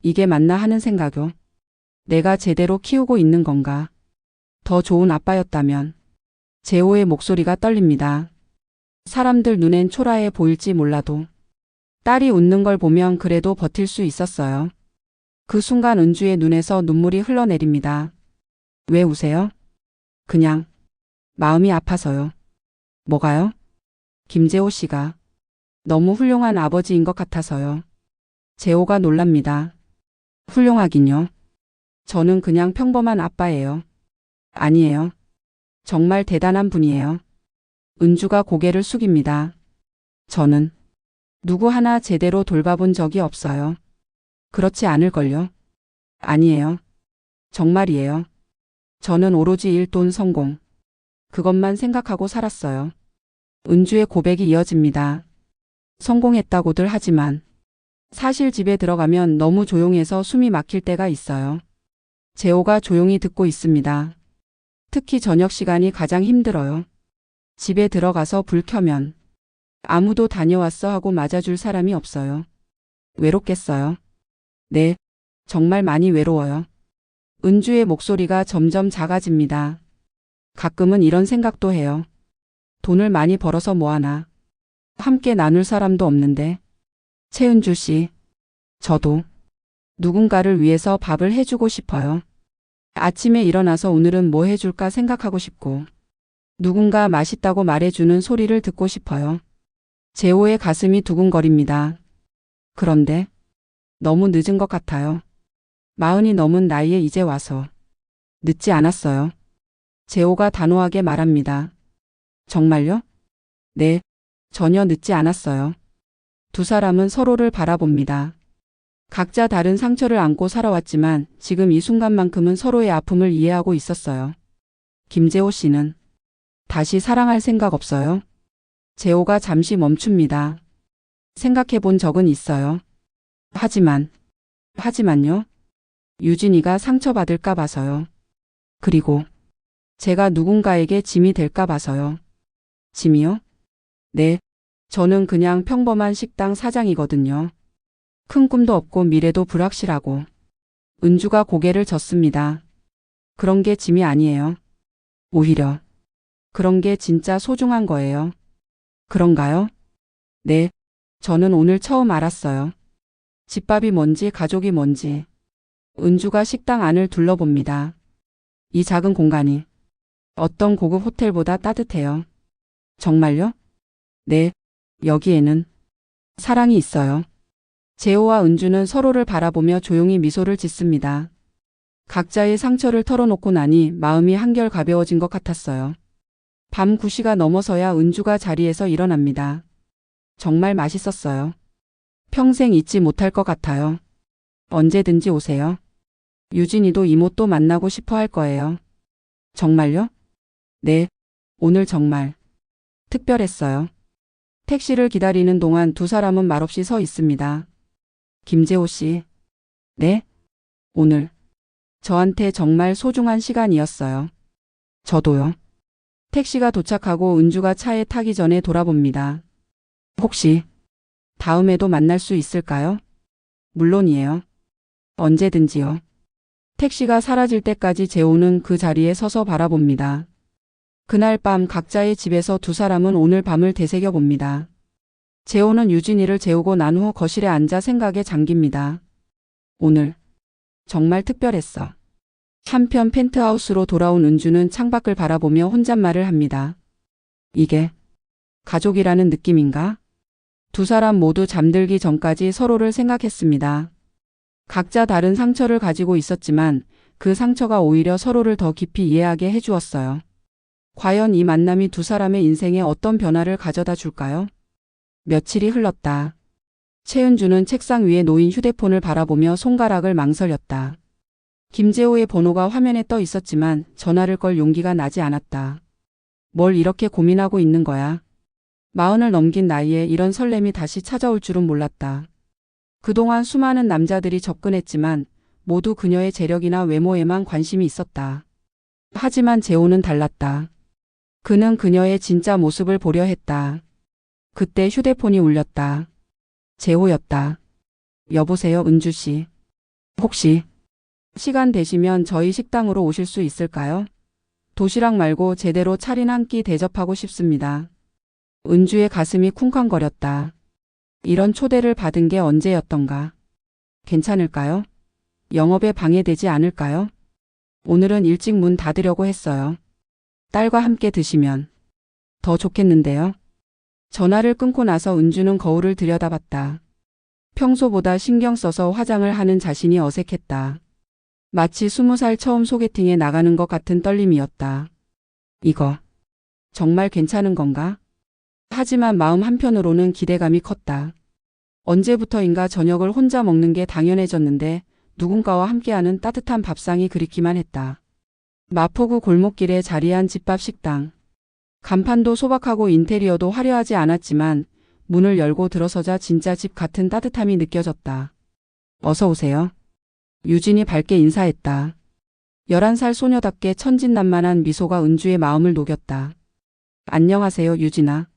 이게 맞나 하는 생각요. 내가 제대로 키우고 있는 건가? 더 좋은 아빠였다면. 재호의 목소리가 떨립니다. 사람들 눈엔 초라해 보일지 몰라도 딸이 웃는 걸 보면 그래도 버틸 수 있었어요. 그 순간 은주의 눈에서 눈물이 흘러내립니다. 왜 우세요? 그냥 마음이 아파서요. 뭐가요? 김재호 씨가 너무 훌륭한 아버지인 것 같아서요. 재호가 놀랍니다. 훌륭하긴요. 저는 그냥 평범한 아빠예요. 아니에요. 정말 대단한 분이에요. 은주가 고개를 숙입니다. 저는 누구 하나 제대로 돌봐본 적이 없어요. 그렇지 않을걸요? 아니에요. 정말이에요. 저는 오로지 일, 돈, 성공. 그것만 생각하고 살았어요. 은주의 고백이 이어집니다. 성공했다고들 하지만 사실 집에 들어가면 너무 조용해서 숨이 막힐 때가 있어요. 재호가 조용히 듣고 있습니다. 특히 저녁 시간이 가장 힘들어요. 집에 들어가서 불 켜면 아무도 다녀왔어 하고 맞아줄 사람이 없어요. 외롭겠어요? 네, 정말 많이 외로워요. 은주의 목소리가 점점 작아집니다. 가끔은 이런 생각도 해요. 돈을 많이 벌어서 뭐하나. 함께 나눌 사람도 없는데. 최은주 씨, 저도 누군가를 위해서 밥을 해주고 싶어요. 아침에 일어나서 오늘은 뭐 해줄까 생각하고 싶고 누군가 맛있다고 말해주는 소리를 듣고 싶어요. 재호의 가슴이 두근거립니다. 그런데 너무 늦은 것 같아요. 40이 넘은 나이에 이제 와서. 늦지 않았어요. 재호가 단호하게 말합니다. 정말요? 네, 전혀 늦지 않았어요. 두 사람은 서로를 바라봅니다. 각자 다른 상처를 안고 살아왔지만 지금 이 순간만큼은 서로의 아픔을 이해하고 있었어요. 김재호 씨는 다시 사랑할 생각 없어요? 재호가 잠시 멈춥니다. 생각해 본 적은 있어요. 하지만요. 유진이가 상처받을까 봐서요. 그리고 제가 누군가에게 짐이 될까 봐서요. 짐이요? 네, 저는 그냥 평범한 식당 사장이거든요. 큰 꿈도 없고 미래도 불확실하고. 은주가 고개를 젓습니다. 그런 게 짐이 아니에요. 오히려 그런 게 진짜 소중한 거예요. 그런가요? 네, 저는 오늘 처음 알았어요. 집밥이 뭔지 가족이 뭔지. 은주가 식당 안을 둘러봅니다. 이 작은 공간이 어떤 고급 호텔보다 따뜻해요. 정말요? 네, 여기에는 사랑이 있어요. 재호와 은주는 서로를 바라보며 조용히 미소를 짓습니다. 각자의 상처를 털어놓고 나니 마음이 한결 가벼워진 것 같았어요. 밤 9시가 넘어서야 은주가 자리에서 일어납니다. 정말 맛있었어요. 평생 잊지 못할 것 같아요. 언제든지 오세요. 유진이도 이모 또 만나고 싶어 할 거예요. 정말요? 네, 오늘 정말 특별했어요. 택시를 기다리는 동안 두 사람은 말없이 서 있습니다. 김재호 씨. 네? 오늘 저한테 정말 소중한 시간이었어요. 저도요. 택시가 도착하고 은주가 차에 타기 전에 돌아봅니다. 혹시 다음에도 만날 수 있을까요? 물론이에요. 언제든지요. 택시가 사라질 때까지 재호는 그 자리에 서서 바라봅니다. 그날 밤 각자의 집에서 두 사람은 오늘 밤을 되새겨 봅니다. 재호는 유진이를 재우고 난 후 거실에 앉아 생각에 잠깁니다. 오늘 정말 특별했어. 한편 펜트하우스로 돌아온 은주는 창밖을 바라보며 혼잣말을 합니다. 이게 가족이라는 느낌인가? 두 사람 모두 잠들기 전까지 서로를 생각했습니다. 각자 다른 상처를 가지고 있었지만 그 상처가 오히려 서로를 더 깊이 이해하게 해주었어요. 과연 이 만남이 두 사람의 인생에 어떤 변화를 가져다 줄까요? 며칠이 흘렀다. 최은주는 책상 위에 놓인 휴대폰을 바라보며 손가락을 망설였다. 김재호의 번호가 화면에 떠 있었지만 전화를 걸 용기가 나지 않았다. 뭘 이렇게 고민하고 있는 거야? 40을 넘긴 나이에 이런 설렘이 다시 찾아올 줄은 몰랐다. 그동안 수많은 남자들이 접근했지만 모두 그녀의 재력이나 외모에만 관심이 있었다. 하지만 재호는 달랐다. 그는 그녀의 진짜 모습을 보려 했다. 그때 휴대폰이 울렸다. 재호였다. 여보세요, 은주 씨. 혹시 시간 되시면 저희 식당으로 오실 수 있을까요? 도시락 말고 제대로 차린 한 끼 대접하고 싶습니다. 은주의 가슴이 쿵쾅거렸다. 이런 초대를 받은 게 언제였던가? 괜찮을까요? 영업에 방해되지 않을까요? 오늘은 일찍 문 닫으려고 했어요. 딸과 함께 드시면 더 좋겠는데요. 전화를 끊고 나서 은주는 거울을 들여다봤다. 평소보다 신경 써서 화장을 하는 자신이 어색했다. 마치 20살 처음 소개팅에 나가는 것 같은 떨림이었다. 이거 정말 괜찮은 건가? 하지만 마음 한편으로는 기대감이 컸다. 언제부터인가 저녁을 혼자 먹는 게 당연해졌는데 누군가와 함께하는 따뜻한 밥상이 그립기만 했다. 마포구 골목길에 자리한 집밥 식당. 간판도 소박하고 인테리어도 화려하지 않았지만 문을 열고 들어서자 진짜 집 같은 따뜻함이 느껴졌다. 어서 오세요. 유진이 밝게 인사했다. 11살 소녀답게 천진난만한 미소가 은주의 마음을 녹였다. 안녕하세요, 유진아.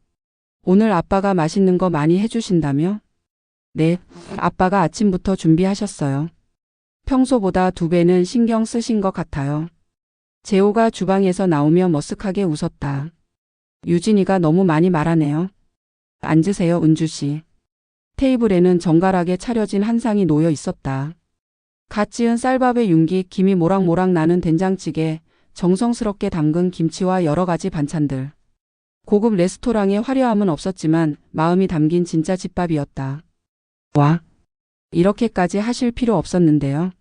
오늘 아빠가 맛있는 거 많이 해주신다며? 네, 아빠가 아침부터 준비하셨어요. 평소보다 2배는 신경 쓰신 것 같아요. 재호가 주방에서 나오며 머쓱하게 웃었다. 유진이가 너무 많이 말하네요. 앉으세요, 은주씨. 테이블에는 정갈하게 차려진 한 상이 놓여 있었다. 갓 지은 쌀밥에 윤기, 김이 모락모락 나는 된장찌개, 정성스럽게 담근 김치와 여러 가지 반찬들. 고급 레스토랑의 화려함은 없었지만 마음이 담긴 진짜 집밥이었다. 와, 이렇게까지 하실 필요 없었는데요.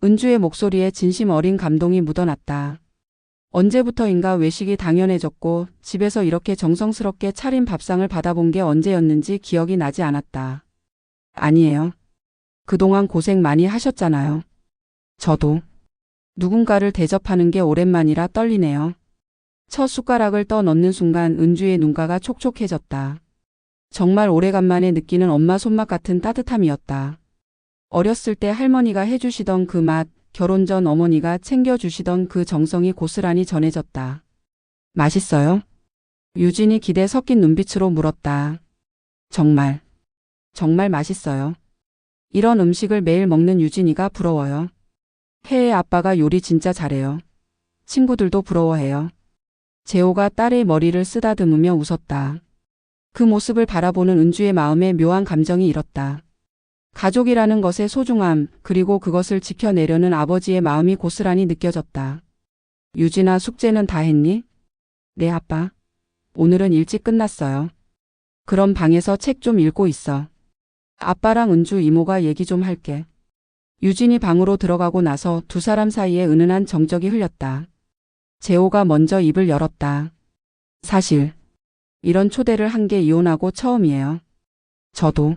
은주의 목소리에 진심 어린 감동이 묻어났다. 언제부터인가 외식이 당연해졌고 집에서 이렇게 정성스럽게 차린 밥상을 받아본 게 언제였는지 기억이 나지 않았다. 아니에요. 그동안 고생 많이 하셨잖아요. 저도 누군가를 대접하는 게 오랜만이라 떨리네요. 첫 숟가락을 떠 넣는 순간 은주의 눈가가 촉촉해졌다. 정말 오래간만에 느끼는 엄마 손맛 같은 따뜻함이었다. 어렸을 때 할머니가 해주시던 그 맛, 결혼 전 어머니가 챙겨주시던 그 정성이 고스란히 전해졌다. 맛있어요? 유진이 기대 섞인 눈빛으로 물었다. 정말 맛있어요. 이런 음식을 매일 먹는 유진이가 부러워요. 혜의 아빠가 요리 진짜 잘해요. 친구들도 부러워해요. 재호가 딸의 머리를 쓰다듬으며 웃었다. 그 모습을 바라보는 은주의 마음에 묘한 감정이 일었다. 가족이라는 것의 소중함, 그리고 그것을 지켜내려는 아버지의 마음이 고스란히 느껴졌다. 유진아, 숙제는 다 했니? 네, 아빠. 오늘은 일찍 끝났어요. 그럼 방에서 책 좀 읽고 있어. 아빠랑 은주 이모가 얘기 좀 할게. 유진이 방으로 들어가고 나서 두 사람 사이에 은은한 정적이 흘렸다. 재호가 먼저 입을 열었다. 사실 이런 초대를 한 게 이혼하고 처음이에요. 저도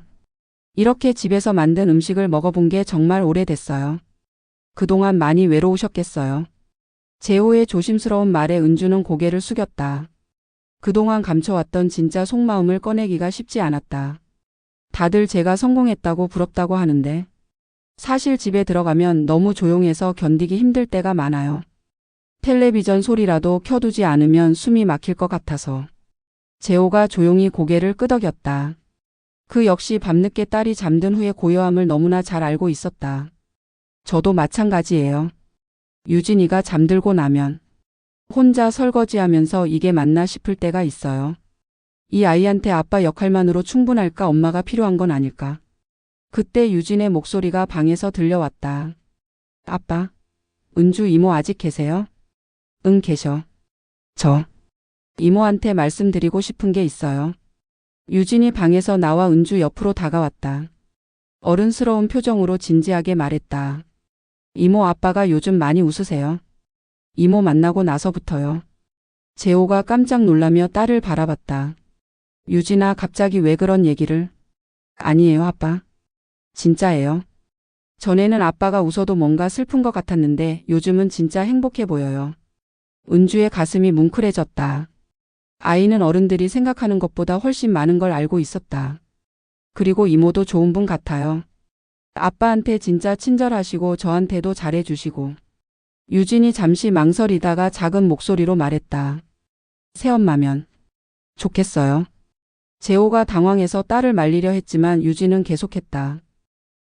이렇게 집에서 만든 음식을 먹어본 게 정말 오래됐어요. 그동안 많이 외로우셨겠어요. 재호의 조심스러운 말에 은주는 고개를 숙였다. 그동안 감춰왔던 진짜 속마음을 꺼내기가 쉽지 않았다. 다들 제가 성공했다고 부럽다고 하는데 사실 집에 들어가면 너무 조용해서 견디기 힘들 때가 많아요. 텔레비전 소리라도 켜두지 않으면 숨이 막힐 것 같아서. 재호가 조용히 고개를 끄덕였다. 그 역시 밤늦게 딸이 잠든 후의 고요함을 너무나 잘 알고 있었다. 저도 마찬가지예요. 유진이가 잠들고 나면 혼자 설거지하면서 이게 맞나 싶을 때가 있어요. 이 아이한테 아빠 역할만으로 충분할까, 엄마가 필요한 건 아닐까. 그때 유진의 목소리가 방에서 들려왔다. 아빠, 은주 이모 아직 계세요? 응, 계셔. 저 이모한테 말씀드리고 싶은 게 있어요. 유진이 방에서 나와 은주 옆으로 다가왔다. 어른스러운 표정으로 진지하게 말했다. 이모, 아빠가 요즘 많이 웃으세요. 이모 만나고 나서부터요. 재호가 깜짝 놀라며 딸을 바라봤다. 유진아, 갑자기 왜 그런 얘기를? 아니에요, 아빠. 진짜예요. 전에는 아빠가 웃어도 뭔가 슬픈 것 같았는데 요즘은 진짜 행복해 보여요. 은주의 가슴이 뭉클해졌다. 아이는 어른들이 생각하는 것보다 훨씬 많은 걸 알고 있었다. 그리고 이모도 좋은 분 같아요. 아빠한테 진짜 친절하시고 저한테도 잘해주시고. 유진이 잠시 망설이다가 작은 목소리로 말했다. 새엄마면 좋겠어요. 재호가 당황해서 딸을 말리려 했지만 유진은 계속했다.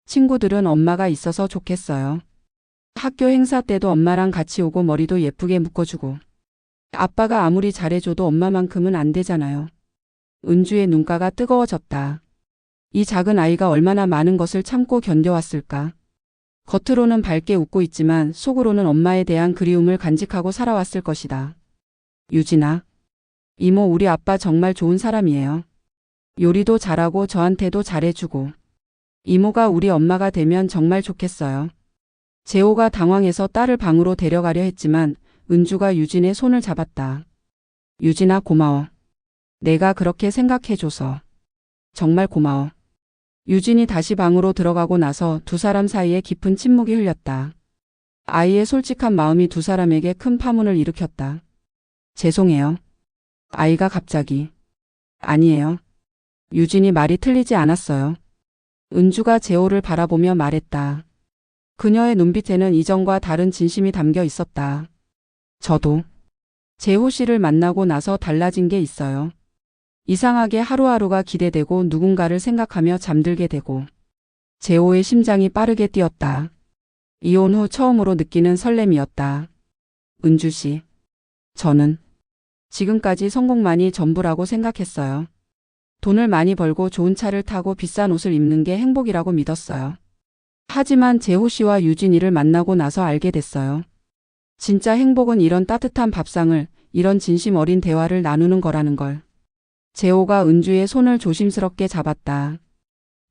친구들은 엄마가 있어서 좋겠어요. 학교 행사 때도 엄마랑 같이 오고 머리도 예쁘게 묶어주고. 아빠가 아무리 잘해줘도 엄마만큼은 안 되잖아요. 은주의 눈가가 뜨거워졌다. 이 작은 아이가 얼마나 많은 것을 참고 견뎌왔을까. 겉으로는 밝게 웃고 있지만 속으로는 엄마에 대한 그리움을 간직하고 살아왔을 것이다. 유진아, 이모, 우리 아빠 정말 좋은 사람이에요. 요리도 잘하고 저한테도 잘해주고. 이모가 우리 엄마가 되면 정말 좋겠어요. 재호가 당황해서 딸을 방으로 데려가려 했지만 은주가 유진의 손을 잡았다. 유진아, 고마워. 내가 그렇게 생각해줘서. 정말 고마워. 유진이 다시 방으로 들어가고 나서 두 사람 사이에 깊은 침묵이 흘렸다. 아이의 솔직한 마음이 두 사람에게 큰 파문을 일으켰다. 죄송해요. 아이가 갑자기. 아니에요. 유진이 말이 틀리지 않았어요. 은주가 재호를 바라보며 말했다. 그녀의 눈빛에는 이전과 다른 진심이 담겨 있었다. 저도 재호 씨를 만나고 나서 달라진 게 있어요. 이상하게 하루하루가 기대되고 누군가를 생각하며 잠들게 되고. 재호의 심장이 빠르게 뛰었다. 이혼 후 처음으로 느끼는 설렘이었다. 은주 씨, 저는 지금까지 성공만이 전부라고 생각했어요. 돈을 많이 벌고 좋은 차를 타고 비싼 옷을 입는 게 행복이라고 믿었어요. 하지만 재호 씨와 유진이를 만나고 나서 알게 됐어요. 진짜 행복은 이런 따뜻한 밥상을, 이런 진심 어린 대화를 나누는 거라는 걸. 재호가 은주의 손을 조심스럽게 잡았다.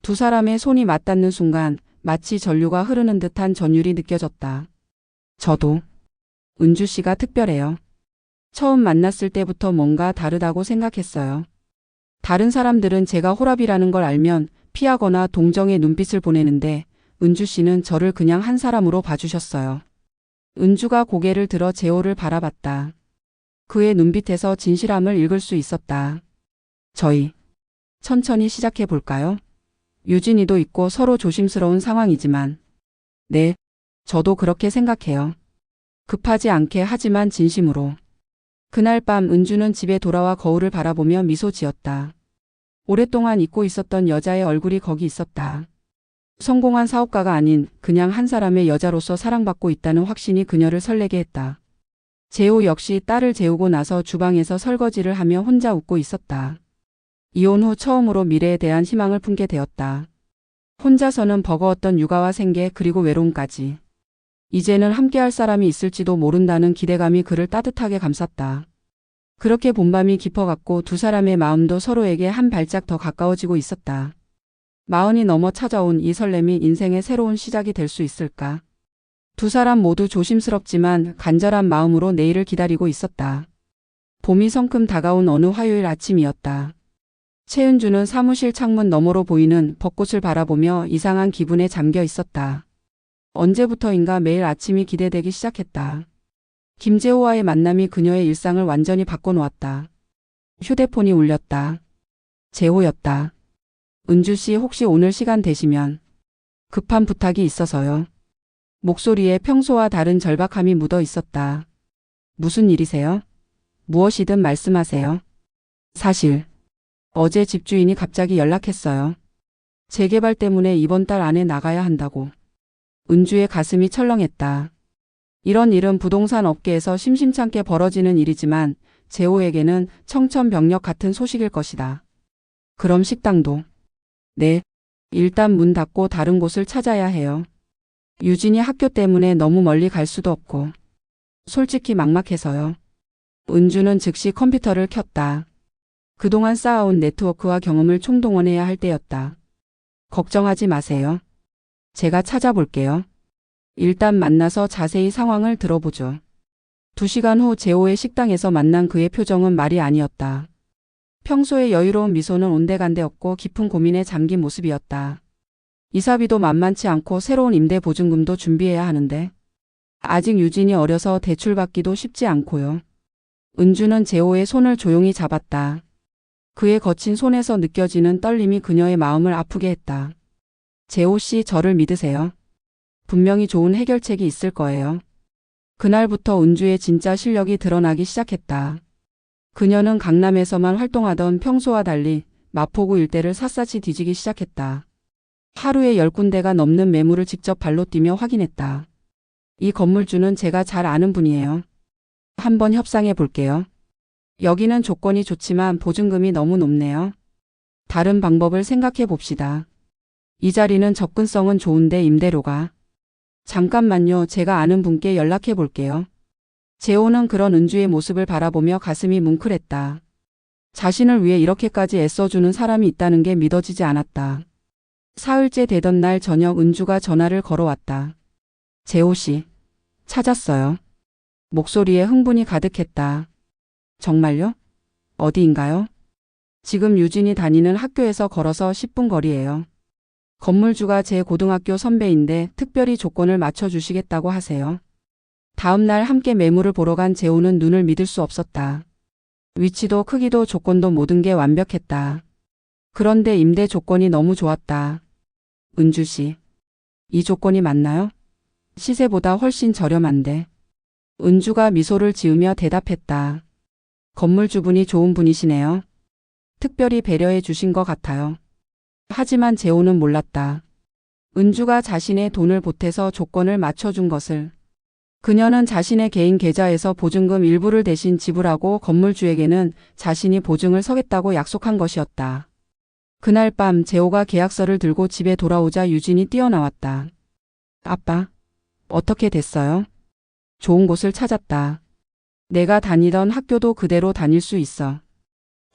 두 사람의 손이 맞닿는 순간 마치 전류가 흐르는 듯한 전율이 느껴졌다. 저도 은주 씨가 특별해요. 처음 만났을 때부터 뭔가 다르다고 생각했어요. 다른 사람들은 제가 호랍이라는 걸 알면 피하거나 동정의 눈빛을 보내는데 은주 씨는 저를 그냥 한 사람으로 봐주셨어요. 은주가 고개를 들어 재호를 바라봤다. 그의 눈빛에서 진실함을 읽을 수 있었다. 저희 천천히 시작해 볼까요? 유진이도 있고 서로 조심스러운 상황이지만. 네, 저도 그렇게 생각해요. 급하지 않게 하지만 진심으로. 그날 밤 은주는 집에 돌아와 거울을 바라보며 미소 지었다. 오랫동안 잊고 있었던 여자의 얼굴이 거기 있었다. 성공한 사업가가 아닌 그냥 한 사람의 여자로서 사랑받고 있다는 확신이 그녀를 설레게 했다. 재호 역시 딸을 재우고 나서 주방에서 설거지를 하며 혼자 웃고 있었다. 이혼 후 처음으로 미래에 대한 희망을 품게 되었다. 혼자서는 버거웠던 육아와 생계 그리고 외로움까지. 이제는 함께할 사람이 있을지도 모른다는 기대감이 그를 따뜻하게 감쌌다. 그렇게 봄밤이 깊어갔고 두 사람의 마음도 서로에게 한 발짝 더 가까워지고 있었다. 40이 넘어 찾아온 이 설렘이 인생의 새로운 시작이 될 수 있을까? 두 사람 모두 조심스럽지만 간절한 마음으로 내일을 기다리고 있었다. 봄이 성큼 다가온 어느 화요일 아침이었다. 최은주는 사무실 창문 너머로 보이는 벚꽃을 바라보며 이상한 기분에 잠겨 있었다. 언제부터인가 매일 아침이 기대되기 시작했다. 김재호와의 만남이 그녀의 일상을 완전히 바꿔놓았다. 휴대폰이 울렸다. 재호였다. 은주 씨 혹시 오늘 시간 되시면 급한 부탁이 있어서요. 목소리에 평소와 다른 절박함이 묻어 있었다. 무슨 일이세요? 무엇이든 말씀하세요. 사실 어제 집주인이 갑자기 연락했어요. 재개발 때문에 이번 달 안에 나가야 한다고. 은주의 가슴이 철렁했다. 이런 일은 부동산 업계에서 심심찮게 벌어지는 일이지만 재호에게는 청천벽력 같은 소식일 것이다. 그럼 식당도? 네. 일단 문 닫고 다른 곳을 찾아야 해요. 유진이 학교 때문에 너무 멀리 갈 수도 없고. 솔직히 막막해서요. 은주는 즉시 컴퓨터를 켰다. 그동안 쌓아온 네트워크와 경험을 총동원해야 할 때였다. 걱정하지 마세요. 제가 찾아볼게요. 일단 만나서 자세히 상황을 들어보죠. 2시간 후 재호의 식당에서 만난 그의 표정은 말이 아니었다. 평소의 여유로운 미소는 온데간데 없고 깊은 고민에 잠긴 모습이었다. 이사비도 만만치 않고 새로운 임대 보증금도 준비해야 하는데 아직 유진이 어려서 대출받기도 쉽지 않고요. 은주는 재호의 손을 조용히 잡았다. 그의 거친 손에서 느껴지는 떨림이 그녀의 마음을 아프게 했다. 재호 씨, 저를 믿으세요. 분명히 좋은 해결책이 있을 거예요. 그날부터 은주의 진짜 실력이 드러나기 시작했다. 그녀는 강남에서만 활동하던 평소와 달리 마포구 일대를 샅샅이 뒤지기 시작했다. 하루에 10군데가 넘는 매물을 직접 발로 뛰며 확인했다. 이 건물주는 제가 잘 아는 분이에요. 한번 협상해 볼게요. 여기는 조건이 좋지만 보증금이 너무 높네요. 다른 방법을 생각해 봅시다. 이 자리는 접근성은 좋은데 임대료가. 잠깐만요. 제가 아는 분께 연락해 볼게요. 재호는 그런 은주의 모습을 바라보며 가슴이 뭉클했다. 자신을 위해 이렇게까지 애써주는 사람이 있다는 게 믿어지지 않았다. 사흘째 되던 날 저녁 은주가 전화를 걸어왔다. 재호 씨, 찾았어요. 목소리에 흥분이 가득했다. 정말요? 어디인가요? 지금 유진이 다니는 학교에서 걸어서 10분 거리예요. 건물주가 제 고등학교 선배인데 특별히 조건을 맞춰주시겠다고 하세요. 다음 날 함께 매물을 보러 간 재호는 눈을 믿을 수 없었다. 위치도 크기도 조건도 모든 게 완벽했다. 그런데 임대 조건이 너무 좋았다. 은주 씨, 이 조건이 맞나요? 시세보다 훨씬 저렴한데. 은주가 미소를 지으며 대답했다. 건물주분이 좋은 분이시네요. 특별히 배려해 주신 것 같아요. 하지만 재호는 몰랐다. 은주가 자신의 돈을 보태서 조건을 맞춰준 것을. 그녀는 자신의 개인 계좌에서 보증금 일부를 대신 지불하고 건물주에게는 자신이 보증을 서겠다고 약속한 것이었다. 그날 밤 재호가 계약서를 들고 집에 돌아오자 유진이 뛰어나왔다. 아빠, 어떻게 됐어요? 좋은 곳을 찾았다. 내가 다니던 학교도 그대로 다닐 수 있어.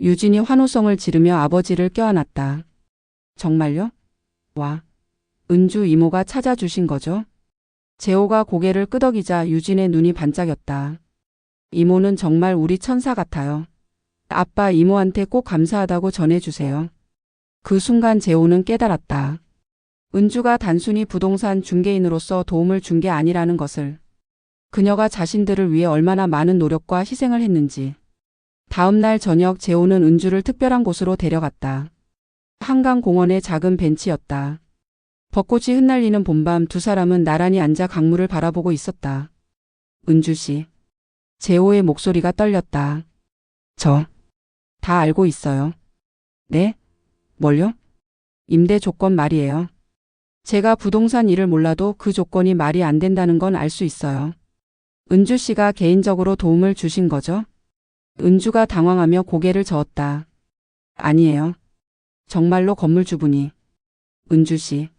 유진이 환호성을 지르며 아버지를 껴안았다. 정말요? 와, 은주 이모가 찾아주신 거죠? 재호가 고개를 끄덕이자 유진의 눈이 반짝였다. 이모는 정말 우리 천사 같아요. 아빠 이모한테 꼭 감사하다고 전해주세요. 그 순간 재호는 깨달았다. 은주가 단순히 부동산 중개인으로서 도움을 준 게 아니라는 것을. 그녀가 자신들을 위해 얼마나 많은 노력과 희생을 했는지. 다음 날 저녁 재호는 은주를 특별한 곳으로 데려갔다. 한강공원의 작은 벤치였다. 벚꽃이 흩날리는 봄밤 두 사람은 나란히 앉아 강물을 바라보고 있었다. 은주 씨. 재호의 목소리가 떨렸다. 다 알고 있어요. 네? 뭘요? 임대 조건 말이에요. 제가 부동산 일을 몰라도 그 조건이 말이 안 된다는 건 알 수 있어요. 은주 씨가 개인적으로 도움을 주신 거죠? 은주가 당황하며 고개를 저었다. 아니에요. 정말로 건물주분이. 은주 씨.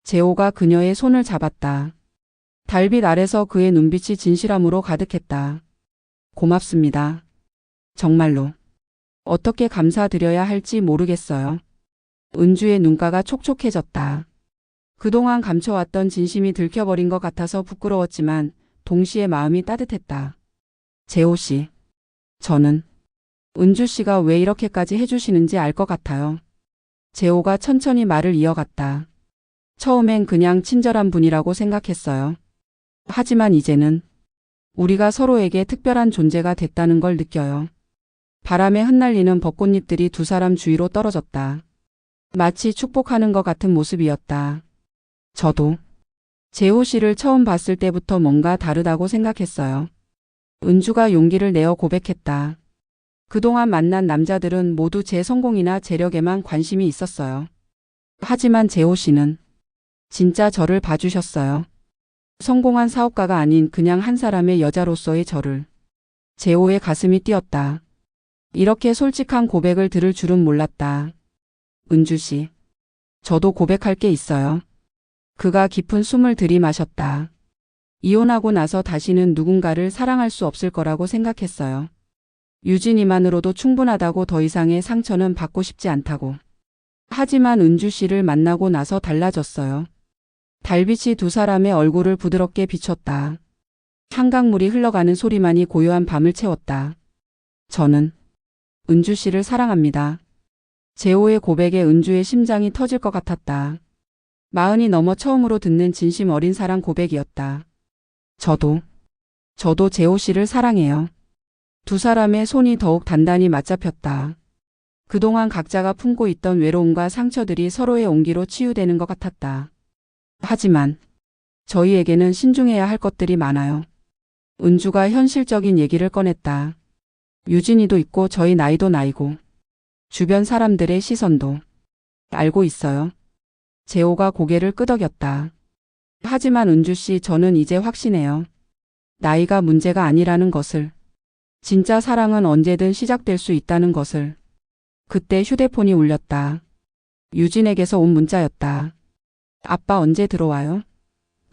재호가 그녀의 손을 잡았다. 달빛 아래서 그의 눈빛이 진실함으로 가득했다. 고맙습니다. 정말로. 어떻게 감사드려야 할지 모르겠어요. 은주의 눈가가 촉촉해졌다. 그동안 감춰왔던 진심이 들켜버린 것 같아서 부끄러웠지만 동시에 마음이 따뜻했다. 재호 씨. 저는 은주 씨가 왜 이렇게까지 해주시는지 알 것 같아요. 재호가 천천히 말을 이어갔다. 처음엔 그냥 친절한 분이라고 생각했어요. 하지만 이제는 우리가 서로에게 특별한 존재가 됐다는 걸 느껴요. 바람에 흩날리는 벚꽃잎들이 두 사람 주위로 떨어졌다. 마치 축복하는 것 같은 모습이었다. 저도 재호 씨를 처음 봤을 때부터 뭔가 다르다고 생각했어요. 은주가 용기를 내어 고백했다. 그동안 만난 남자들은 모두 제 성공이나 재력에만 관심이 있었어요. 하지만 재호 씨는 진짜 저를 봐주셨어요. 성공한 사업가가 아닌 그냥 한 사람의 여자로서의 저를. 재호의 가슴이 뛰었다. 이렇게 솔직한 고백을 들을 줄은 몰랐다. 은주 씨, 저도 고백할 게 있어요. 그가 깊은 숨을 들이마셨다. 이혼하고 나서 다시는 누군가를 사랑할 수 없을 거라고 생각했어요. 유진이만으로도 충분하다고 더 이상의 상처는 받고 싶지 않다고. 하지만 은주 씨를 만나고 나서 달라졌어요. 달빛이 두 사람의 얼굴을 부드럽게 비췄다. 한강물이 흘러가는 소리만이 고요한 밤을 채웠다. 저는 은주 씨를 사랑합니다. 재호의 고백에 은주의 심장이 터질 것 같았다. 40이 넘어 처음으로 듣는 진심 어린 사랑 고백이었다. 저도 재호 씨를 사랑해요. 두 사람의 손이 더욱 단단히 맞잡혔다. 그동안 각자가 품고 있던 외로움과 상처들이 서로의 온기로 치유되는 것 같았다. 하지만 저희에게는 신중해야 할 것들이 많아요. 은주가 현실적인 얘기를 꺼냈다. 유진이도 있고 저희 나이도 나이고 주변 사람들의 시선도 알고 있어요. 재호가 고개를 끄덕였다. 하지만 은주 씨, 저는 이제 확신해요. 나이가 문제가 아니라는 것을. 진짜 사랑은 언제든 시작될 수 있다는 것을. 그때 휴대폰이 울렸다. 유진에게서 온 문자였다. 아빠 언제 들어와요?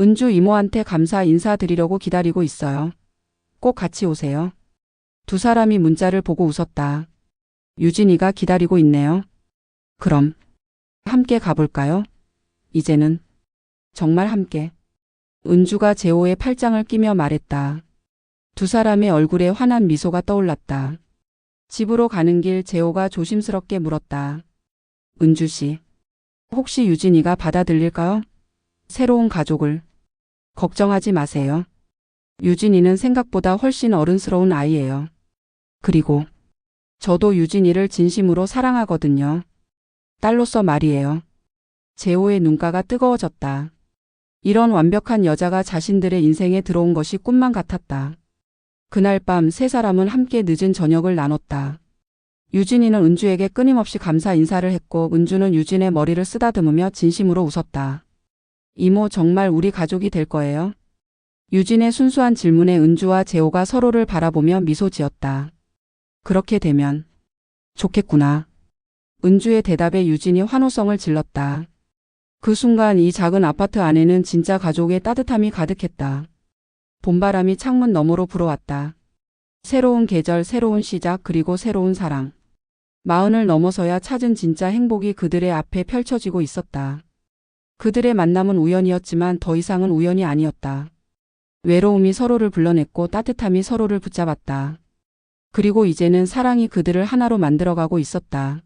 은주 이모한테 감사 인사드리려고 기다리고 있어요. 꼭 같이 오세요. 두 사람이 문자를 보고 웃었다. 유진이가 기다리고 있네요. 그럼 함께 가볼까요? 이제는 정말 함께. 은주가 재호의 팔짱을 끼며 말했다. 두 사람의 얼굴에 환한 미소가 떠올랐다. 집으로 가는 길 재호가 조심스럽게 물었다. 은주 씨, 혹시 유진이가 받아들일까요? 새로운 가족을. 걱정하지 마세요. 유진이는 생각보다 훨씬 어른스러운 아이예요. 그리고 저도 유진이를 진심으로 사랑하거든요. 딸로서 말이에요. 재호의 눈가가 뜨거워졌다. 이런 완벽한 여자가 자신들의 인생에 들어온 것이 꿈만 같았다. 그날 밤 세 사람은 함께 늦은 저녁을 나눴다. 유진이는 은주에게 끊임없이 감사 인사를 했고 은주는 유진의 머리를 쓰다듬으며 진심으로 웃었다. 이모, 정말 우리 가족이 될 거예요? 유진의 순수한 질문에 은주와 재호가 서로를 바라보며 미소 지었다. 그렇게 되면 좋겠구나. 은주의 대답에 유진이 환호성을 질렀다. 그 순간 이 작은 아파트 안에는 진짜 가족의 따뜻함이 가득했다. 봄바람이 창문 너머로 불어왔다. 새로운 계절, 새로운 시작, 그리고 새로운 사랑. 40을 넘어서야 찾은 진짜 행복이 그들의 앞에 펼쳐지고 있었다. 그들의 만남은 우연이었지만 더 이상은 우연이 아니었다. 외로움이 서로를 불러냈고 따뜻함이 서로를 붙잡았다. 그리고 이제는 사랑이 그들을 하나로 만들어가고 있었다.